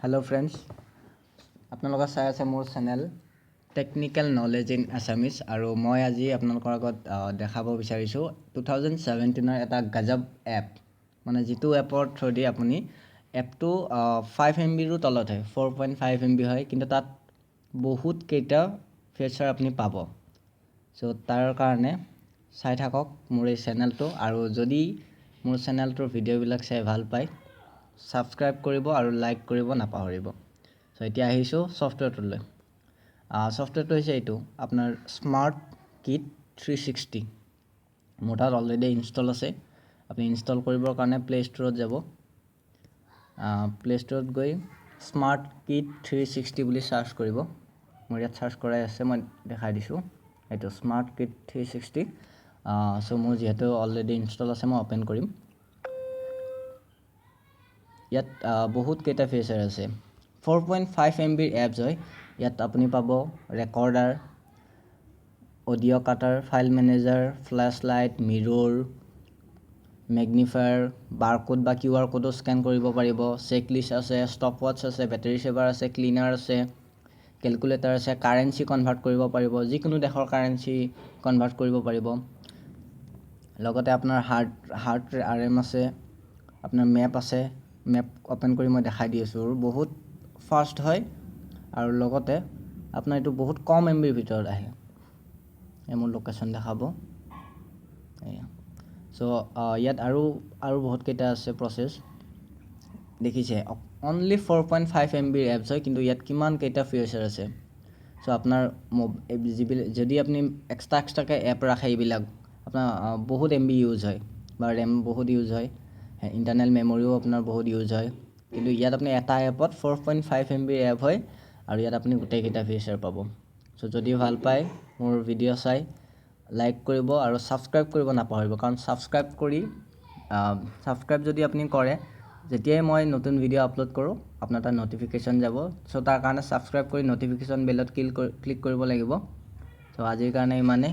Hello friends, আপোনালোকে চাই আছে মোৰ channel technical knowledge in Assamese আৰু মই আজি আপোনালোকৰ আগত দেখাব বিচাৰিছোঁ 2017 এটা গজব এপ মানে যিটো এপৰ থ্ৰুদি আপুনি এপটো 5 MBৰো তলত হয় 4.5 MB হয় কিন্তু তাত বহুত কেইটা ফিচাৰ আপুনি পাব সো তাৰ কাৰণে চাই থাকক মোৰ এই চেনেলটো আৰু যদি মোৰ চেনেলটোৰ ভিডিঅ'বিলাক চাই ভাল পায় সাবস্ক্ৰাইব কৰিব আৰু লাইক কৰিব নাপাহৰিব সো এতিয়া আহিছো সফটওয়্যাৰটোলৈ সফটওয়্যাৰটো হৈছে এইটো আপোনাৰ স্মাৰ্ট কিট 360 মোৰ তাত অলৰেডি ইনষ্টল আছে আপুনি ইনষ্টল কৰিবৰ কাৰণে প্লে ষ্টৰত যাব প্লে ষ্টৰত গৈ স্মাৰ্ট কিট 360 বুলি সাৰ্চ কৰিব মোৰ ইয়াত সাৰ্চ কৰাই আছে মই দেখাই দিছো এইটো স্মাৰ্ট কিট 360 সো মোৰ যেহেতু অলৰেডি ইনষ্টল আছে মই ওপেন কৰিম ইয়াত বহুত কেইটা ফিচাৰ আছে 4.5 MB এপছ হয় ইয়াত আপুনি পাব recorder audio cutter file manager flash light mirror magnifier barcode বা কিউআৰ কোডো স্ক্যান কৰিব পাৰিব চেক লিষ্ট আছে ষ্টপ ওয়াচ আছে বেটাৰী সেভাৰ আছে ক্লিনাৰ আছে ক্যালকুলেটৰ আছে কাৰেন্সি কনভাৰ্ট কৰিব পাৰিব যিকোনো দেশৰ কাৰেন্সি কনভাৰ্ট কৰিব পাৰিব লগতে আপোনাৰ হাৰ্ট আৰএম আছে আপোনাৰ মেপ আছে মেপ ওপেন কৰি মই দেখাই দি আছো বহুত ফাস্ট হয় আৰু লগতে আপোনাৰ এটো বহুত কম এমবিৰ ভিতৰত আহে এমন লোকেশন দেখাব সো ইয়াত আৰু বহুত কেইটা আছে প্ৰসেস দেখিছে অনলি 4.5 MB এপছ হয় কিন্তু ইয়াত কিমান কেইটা ফিচাৰ আছে সো আপোনাৰ যদি আপুনি এক্সট্ৰাকে এপ ৰাখে ইবিলাক আপোনাৰ বহুত MB ইউজ হয় বা RAM বহুত ইউজ হয় ইন্টাৰনাল মেমৰিও আপোনাৰ বহুত ইউজ হয় কিন্তু ইয়াত আপুনি এটা এপত 4.5 MB এপ হয় আৰু ইয়াত আপুনি গোটেই কেইটা ফিচাৰ পাব সো যদি ভাল পায় মোৰ ভিডিও চাই লাইক কৰিব আৰু সাবস্ক্ৰাইব কৰিব নাপাহৰিব কাৰণ সাবস্ক্ৰাইব যদি আপুনি কৰে যেতিয়াই মই নতুন ভিডিও আপলোড কৰো আপোনাৰ তাত নটিফিকেশন যাব সো তাৰ কাৰণে সাবস্ক্ৰাইব কৰি নটিফিকেশন বেলত ক্লিক কৰিব লাগিব সো আজিৰ কাৰণে ইমানে